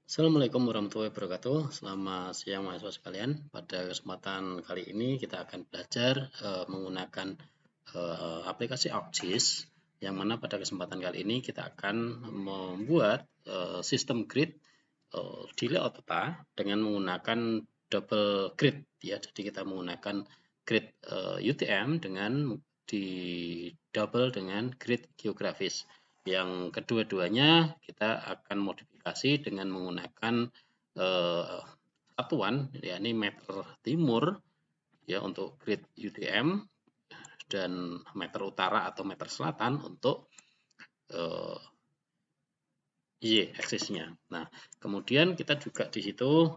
Assalamualaikum warahmatullahi wabarakatuh. Selamat siang mahasiswa sekalian. Pada kesempatan kali ini kita akan belajar menggunakan aplikasi ArcGIS, yang mana pada kesempatan kali ini kita akan membuat sistem grid di layout peta dengan menggunakan double grid ya. Jadi kita menggunakan grid UTM dengan di double dengan grid geografis. Yang kedua-duanya kita akan modifikasi dengan menggunakan satuan, yakni meter timur ya untuk grid UTM dan meter utara atau meter selatan untuk Y aksisnya. Nah, kemudian kita juga di situ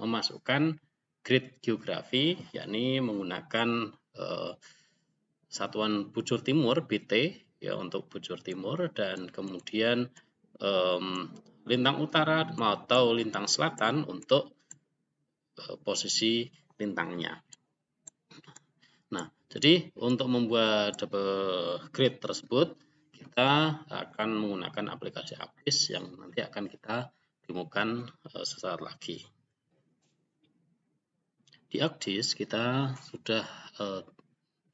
memasukkan grid geografi, yakni menggunakan satuan bujur timur BT ya untuk bujur timur, dan kemudian lintang utara atau lintang selatan untuk posisi lintangnya. Nah, jadi untuk membuat double grid tersebut kita akan menggunakan aplikasi ArcGIS yang nanti akan kita temukan sesaat lagi. Di ArcGIS kita sudah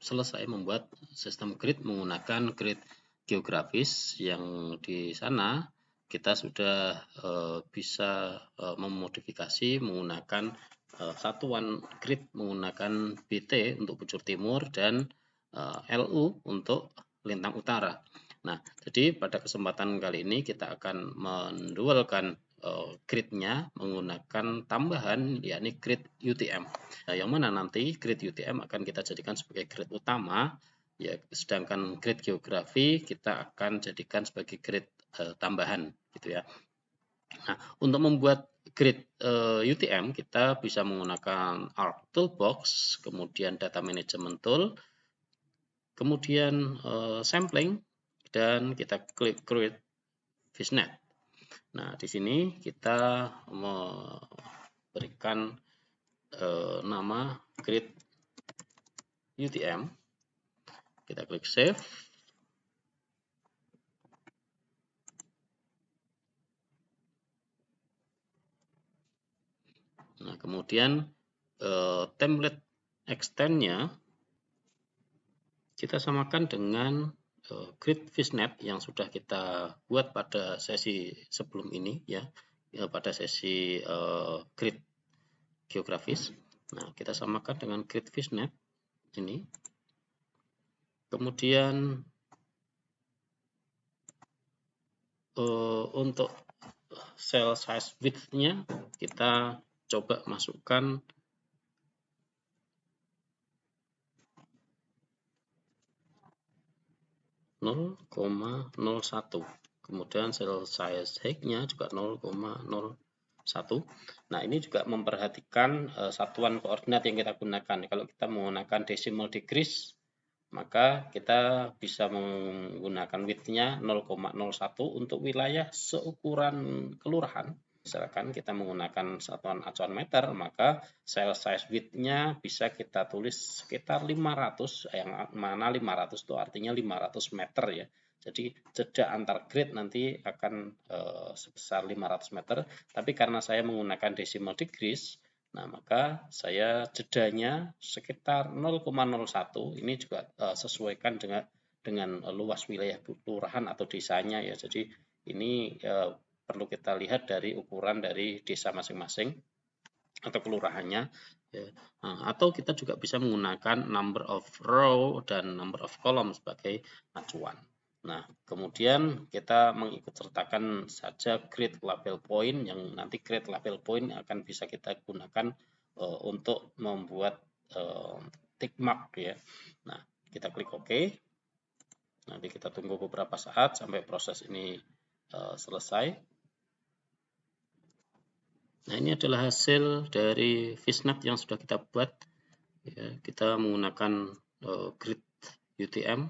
selesai membuat sistem grid menggunakan grid geografis, yang di sana kita sudah bisa memodifikasi menggunakan satuan grid menggunakan BT untuk bujur timur dan LU untuk lintang utara. Nah, jadi pada kesempatan kali ini kita akan mendualkan gridnya menggunakan tambahan, yakni grid UTM. Nah, yang mana nanti grid UTM akan kita jadikan sebagai grid utama ya, sedangkan grid geografi kita akan jadikan sebagai grid tambahan gitu ya. Nah, untuk membuat grid UTM kita bisa menggunakan Arc Toolbox, kemudian Data Management Tool, kemudian sampling, dan kita klik Create Fishnet. Nah, di sini kita memberikan nama grid UTM. Kita klik Save. Nah, kemudian template extend-nya kita samakan dengan grid fishnet yang sudah kita buat pada sesi sebelum ini ya, pada sesi grid geografis. Nah, kita samakan dengan grid fishnet ini. Kemudian untuk cell size width-nya kita coba masukkan 0,01. Kemudian cell size height-nya juga 0,01. Nah, ini juga memperhatikan satuan koordinat yang kita gunakan. Kalau kita menggunakan decimal degrees, maka kita bisa menggunakan width-nya 0,01 untuk wilayah seukuran kelurahan. Misalkan kita menggunakan satuan acuan meter, maka cell size width-nya bisa kita tulis sekitar 500, yang mana 500 itu artinya 500 meter ya. Jadi jeda antar grid nanti akan sebesar 500 meter, tapi karena saya menggunakan decimal degrees, nah maka saya jedanya sekitar 0,01. Ini juga sesuaikan dengan luas wilayah kelurahan atau desanya ya. Jadi ini perlu kita lihat dari ukuran dari desa masing-masing atau kelurahannya ya. Nah, atau kita juga bisa menggunakan number of row dan number of column sebagai acuan. Nah, kemudian kita mengikut sertakan saja grid label point, yang nanti grid label point akan bisa kita gunakan untuk membuat tick mark ya. Nah, kita klik OK. Nanti kita tunggu beberapa saat sampai proses ini selesai. Nah, ini adalah hasil dari fishnet yang sudah kita buat ya. Kita menggunakan grid UTM.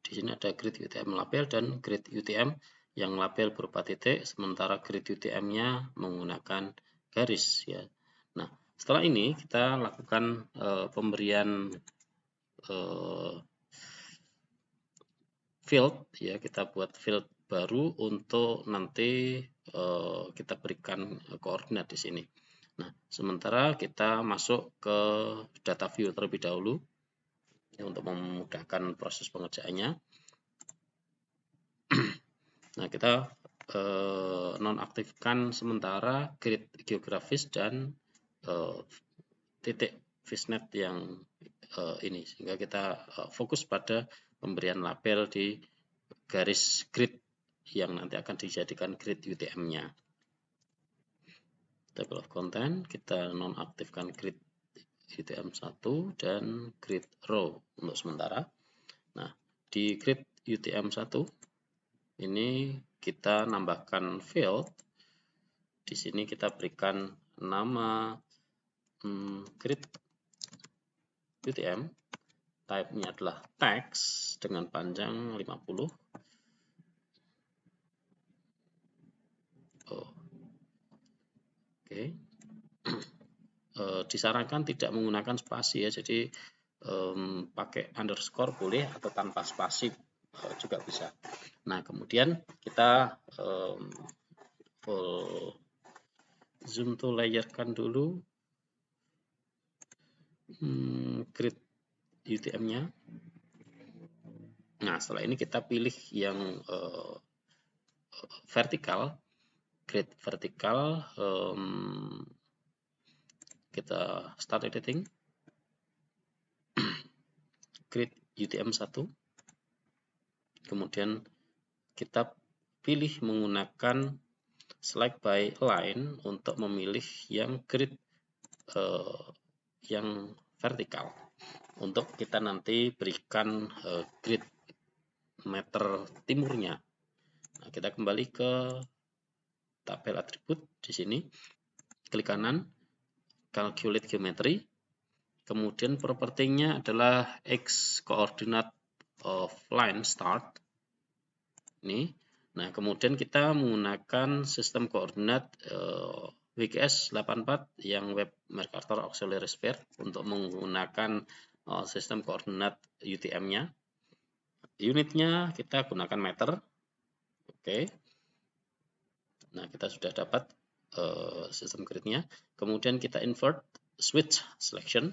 Di sini ada grid UTM label dan grid UTM yang label berupa titik, sementara grid UTM-nya menggunakan garis ya. Nah, setelah ini kita lakukan pemberian field ya. Kita buat field baru untuk nanti kita berikan koordinat di sini. Nah, sementara kita masuk ke data view terlebih dahulu ya, untuk memudahkan proses pengerjaannya. Nah, kita nonaktifkan sementara grid geografis dan titik fishnet yang ini, sehingga kita fokus pada pemberian label di garis grid yang nanti akan dijadikan grid UTM-nya. Table of content, kita nonaktifkan grid UTM 1 dan grid row untuk sementara. Nah, di grid UTM 1 ini kita nambahkan field. Di sini kita berikan nama grid UTM, type-nya adalah text dengan panjang 50. Oke. Disarankan tidak menggunakan spasi ya, jadi pakai underscore boleh atau tanpa spasi juga bisa. Nah, kemudian kita full zoom to layerkan dulu grid UTM-nya. Nah, setelah ini kita pilih yang vertikal, grid vertikal. Kita start editing, grid UTM 1, kemudian kita pilih menggunakan select by line untuk memilih yang grid yang vertikal, untuk kita nanti berikan grid meter timurnya. Nah, kita kembali ke tabel atribut di sini, klik kanan, calculate geometry, kemudian propertinya adalah x coordinate of line start ini. Nah, kemudian kita menggunakan sistem koordinat WGS 84 yang Web Mercator Auxiliary Sphere untuk menggunakan sistem koordinat UTM-nya. Unitnya kita gunakan meter. Oke. Nah, kita sudah dapat sistem gridnya. Kemudian kita invert switch selection.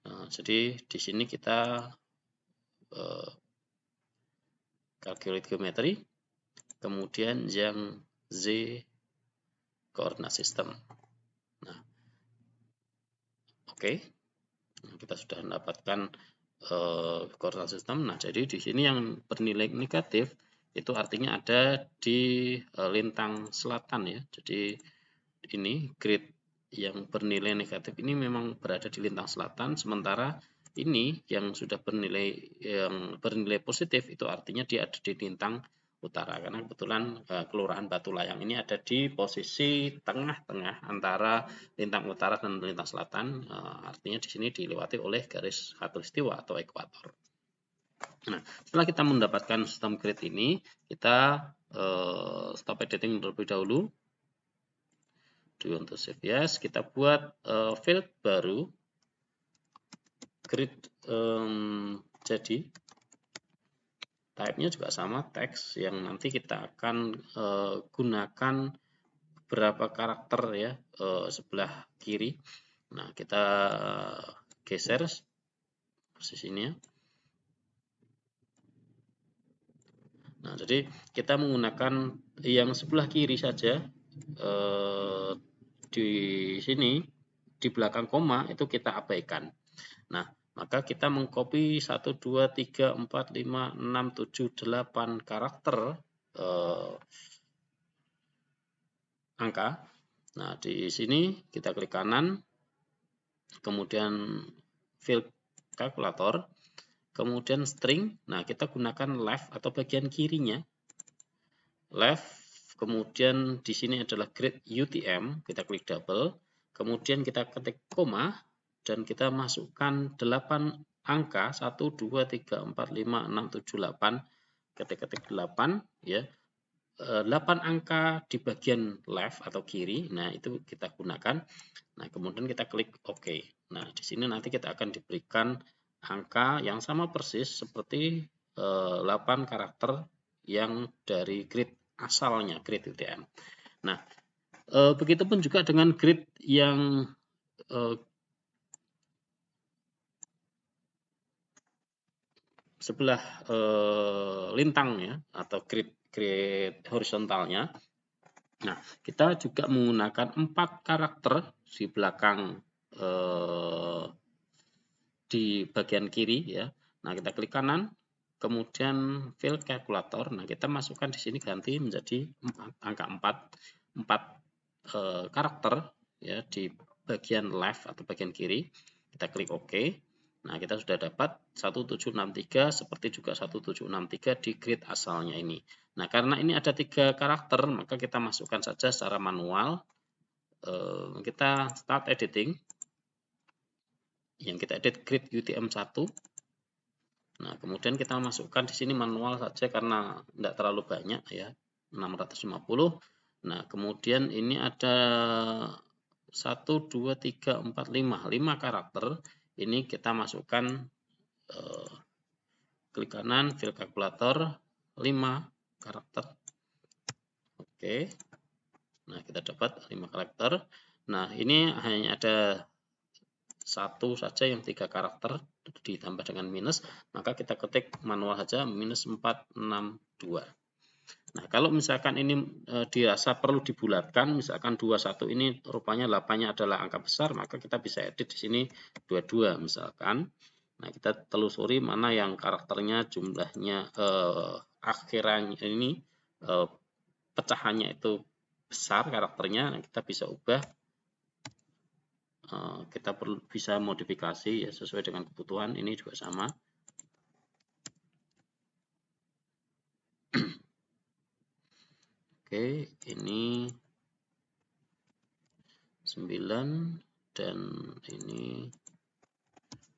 Nah, jadi di sini kita calculate geometry, kemudian yang Z koordinat system. Nah, oke. Nah, kita sudah mendapatkan koordinat sistem. Nah, jadi di sini yang bernilai negatif itu artinya ada di lintang selatan ya. Jadi ini grid yang bernilai negatif ini memang berada di lintang selatan, sementara ini yang sudah bernilai positif itu artinya dia ada di lintang utara, karena kebetulan kelurahan Batu Layang ini ada di posisi tengah-tengah antara lintang utara dan lintang selatan, artinya di sini dilewati oleh garis khatulistiwa atau ekuator. Nah, setelah kita mendapatkan sistem grid ini, kita stop editing terlebih dahulu. Do you want to save? Yes, kita buat field baru, grid jadi type-nya juga sama, teks, yang nanti kita akan gunakan beberapa karakter ya sebelah kiri. Nah, kita geser posisinya. Nah, jadi kita menggunakan yang sebelah kiri saja. Di sini di belakang koma itu kita abaikan. Nah, maka kita mengcopy 1, 2, 3, 4, 5, 6, 7, 8 karakter angka. Nah, di sini kita klik kanan, kemudian field kalkulator, kemudian string. Nah, kita gunakan left atau bagian kirinya. Left, kemudian di sini adalah grid UTM, kita klik double, kemudian kita ketik koma, dan kita masukkan 8 angka 1, 2, 3, 4, 5, 6, 7, 8, ketik 8 ya. 8 angka di bagian left atau kiri, nah itu kita gunakan. Nah, kemudian kita klik OK. Nah, di sini nanti kita akan diberikan angka yang sama persis seperti 8 karakter yang dari grid asalnya, grid UTM. Nah, begitupun juga dengan grid yang sebelah lintang ya, atau grid horizontalnya. Nah, kita juga menggunakan 4 karakter di belakang di bagian kiri ya. Nah, kita klik kanan, kemudian fill calculator. Nah, kita masukkan di sini ganti menjadi angka 4 karakter ya di bagian left atau bagian kiri. Kita klik OK. Nah, kita sudah dapat 1763 seperti juga 1763 di grid asalnya ini. Nah, karena ini ada 3 karakter, maka kita masukkan saja secara manual. Kita start editing. Yang kita edit grid UTM1. Nah, kemudian kita masukkan di sini manual saja karena tidak terlalu banyak ya, 650. Nah, kemudian ini ada 1, 2, 3, 4, 5 karakter. Ini kita masukkan klik kanan, fill calculator, 5 karakter. Oke. Nah, kita dapat 5 karakter. Nah, ini hanya ada satu saja yang 3 karakter ditambah dengan minus, maka kita ketik manual saja minus 462. Nah, kalau misalkan ini dirasa perlu dibulatkan, misalkan 21 ini rupanya 8-nya adalah angka besar, maka kita bisa edit di sini 22 misalkan. Nah, kita telusuri mana yang karakternya jumlahnya akhirannya ini pecahannya itu besar karakternya, nah, kita bisa ubah. Kita perlu bisa modifikasi ya sesuai dengan kebutuhan. Ini juga sama. Oke, ini 9 dan ini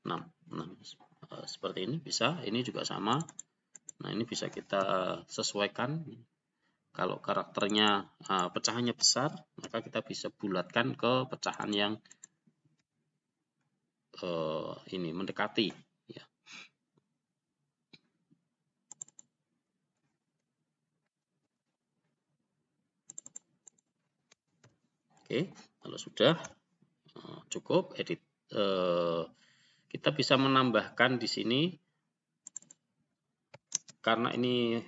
6. Seperti ini bisa, ini juga sama. Nah, ini bisa kita sesuaikan. Kalau karakternya pecahannya besar, maka kita bisa bulatkan ke pecahan yang ini mendekati ya. Oke, kalau sudah cukup edit, kita bisa menambahkan di sini karena ini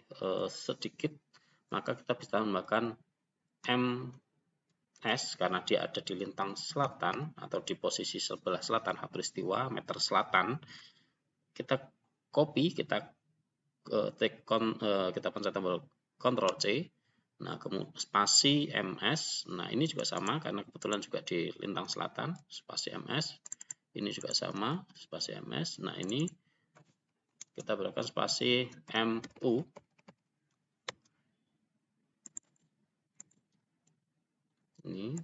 sedikit, maka kita bisa menambahkan MS karena dia ada di lintang selatan atau di posisi sebelah selatan khatulistiwa meter selatan. Kita copy, kita kita pencet tombol Ctrl C. Nah, kemudian spasi MS. Nah, ini juga sama karena kebetulan juga di lintang selatan, spasi MS. Ini juga sama, spasi MS. Nah, ini kita berikan spasi MU. Ini.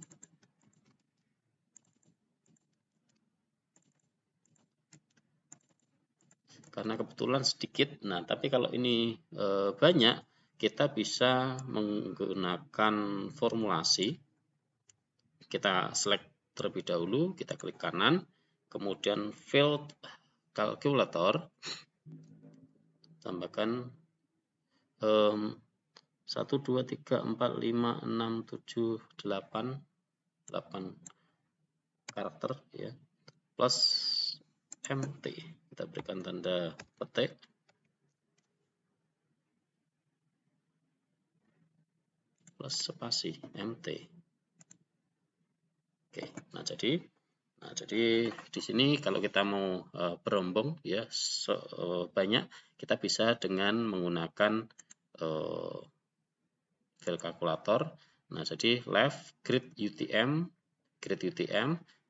Karena kebetulan sedikit. Nah, tapi kalau ini banyak, kita bisa menggunakan formulasi. Kita select terlebih dahulu, kita klik kanan, kemudian fill calculator, tambahkan 1, 2, 3, 4, 5, 6, 7, 8 karakter ya, plus MT. Kita berikan tanda petik. Plus spasi MT. Oke, nah jadi di sini kalau kita mau berombong ya banyak, kita bisa dengan menggunakan fill calculator. Nah, jadi left grid UTM,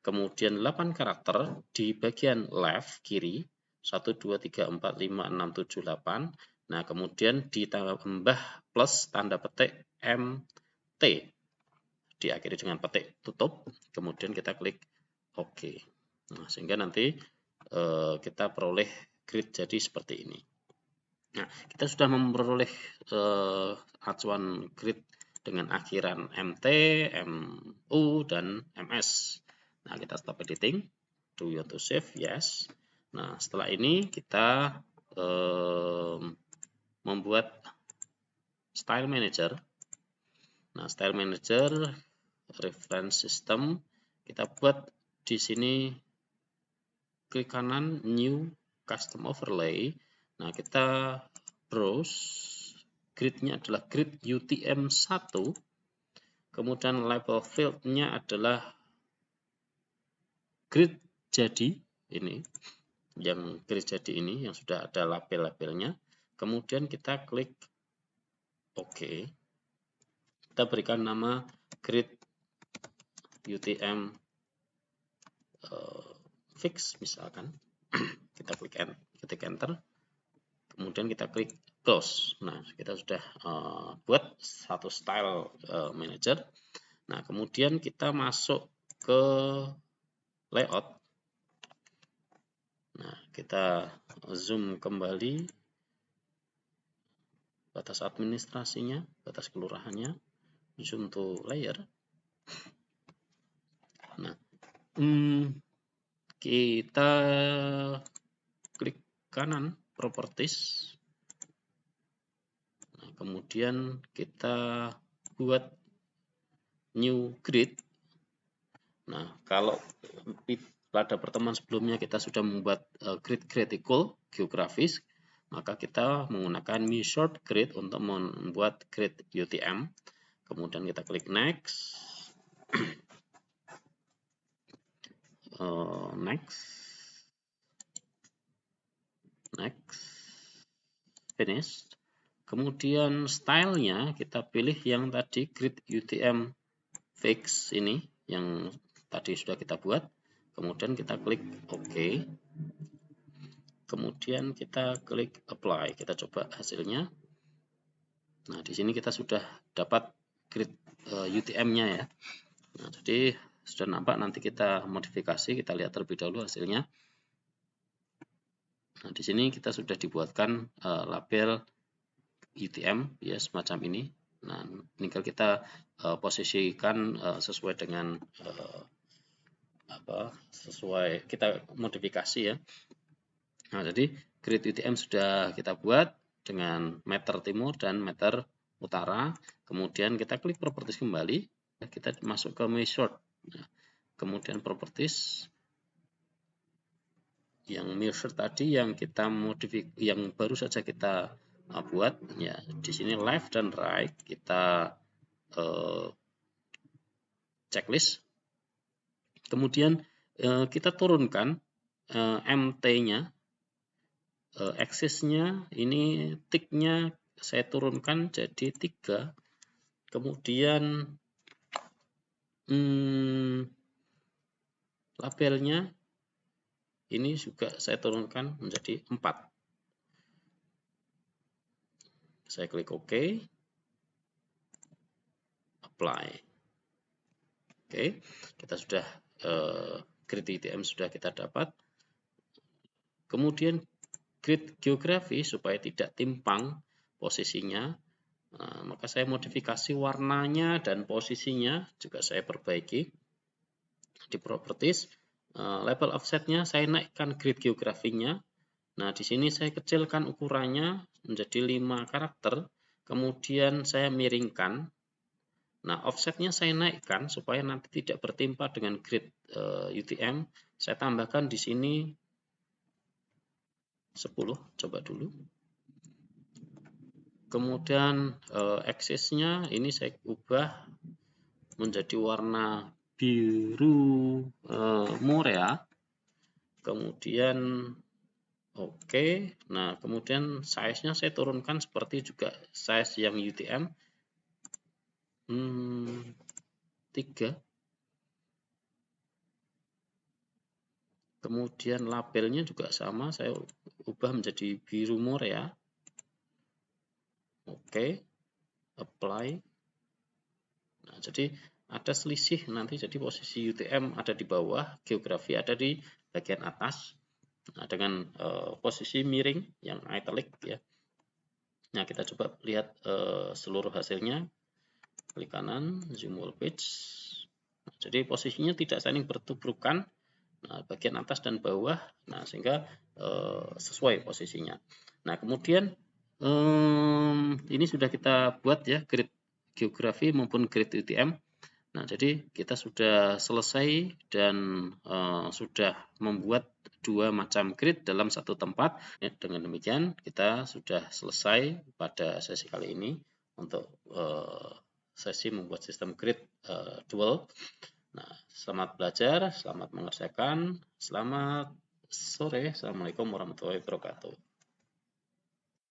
kemudian 8 karakter di bagian left kiri 1, 2, 3, 4, 5, 6, 7, 8. Nah, kemudian ditambah plus tanda petik MT, diakhiri dengan petik tutup, kemudian kita klik OK. Nah, sehingga nanti kita peroleh grid jadi seperti ini. Nah, kita sudah memperoleh acuan grid dengan akhiran MT, MU, dan MS. Nah, kita stop editing. Do you want to save? Yes. Nah, setelah ini kita membuat Style Manager. Nah, Style Manager, reference system, kita buat di sini klik kanan New Custom Overlay. Nah, kita browse, grid-nya adalah grid UTM1, kemudian label field-nya adalah grid jadi ini, yang grid jadi ini yang sudah ada label-labelnya. Kemudian kita klik OK. Kita berikan nama grid UTM fix misalkan. Kita ketik enter. Kemudian kita klik close. Nah, kita sudah buat satu style manager. Nah, kemudian kita masuk ke layout. Nah, kita zoom kembali batas administrasinya, batas kelurahannya, zoom to layer. Nah, kita klik kanan properties. Nah, kemudian kita buat new grid. Nah, kalau pada pertemuan sebelumnya kita sudah membuat grid critical geografis, maka kita menggunakan new short grid untuk membuat grid UTM. Kemudian kita klik next. Next, finish. Kemudian stylenya kita pilih yang tadi grid UTM fix ini yang tadi sudah kita buat. Kemudian kita klik OK. Kemudian kita klik apply. Kita coba hasilnya. Nah, di sini kita sudah dapat grid UTM-nya ya. Nah, jadi sudah nampak, nanti kita modifikasi, kita lihat terlebih dahulu hasilnya. Nah, di sini kita sudah dibuatkan label UTM ya semacam ini. Nah, tinggal kita posisikan sesuai dengan sesuai kita modifikasi ya. Nah, jadi grid UTM sudah kita buat dengan meter timur dan meter utara. Kemudian kita klik properties kembali, kita masuk ke measure. Nah, kemudian properties yang measure tadi yang kita modifikasi, yang baru saja kita buat ya, di sini left dan right kita checklist. Kemudian kita turunkan MT-nya, axis-nya ini tick-nya saya turunkan jadi 3. Kemudian labelnya ini juga saya turunkan menjadi 4. Saya klik OK, apply. Oke, kita sudah grid UTM sudah kita dapat. Kemudian grid geografi supaya tidak timpang posisinya, maka saya modifikasi warnanya dan posisinya juga saya perbaiki. Di properties, label offsetnya saya naikkan grid geografinya. Nah, di sini saya kecilkan ukurannya menjadi 5 karakter. Kemudian saya miringkan. Nah, offsetnya saya naikkan supaya nanti tidak bertimpa dengan grid UTM. Saya tambahkan di sini 10, coba dulu. Kemudian axis-nya ini saya ubah menjadi warna biru murea. Kemudian oke. Nah, kemudian size-nya saya turunkan seperti juga size yang UTM 3. Kemudian labelnya juga sama, saya ubah menjadi biru murea. Oke, apply. Nah, jadi ada selisih nanti, jadi posisi UTM ada di bawah, geografi ada di bagian atas. Nah, dengan posisi miring yang italic ya. Nah, kita coba lihat seluruh hasilnya. Klik kanan, zoom all page. Nah, jadi posisinya tidak saling bertubrukan. Nah, bagian atas dan bawah, nah sehingga sesuai posisinya. Nah, kemudian Ini sudah kita buat ya, grid geografi maupun grid UTM. Nah, jadi kita sudah selesai dan sudah membuat dua macam grid dalam satu tempat. Ya, dengan demikian kita sudah selesai pada sesi kali ini untuk sesi membuat sistem grid dual. Nah, selamat belajar, selamat mengerjakan, selamat sore. Assalamualaikum warahmatullahi wabarakatuh.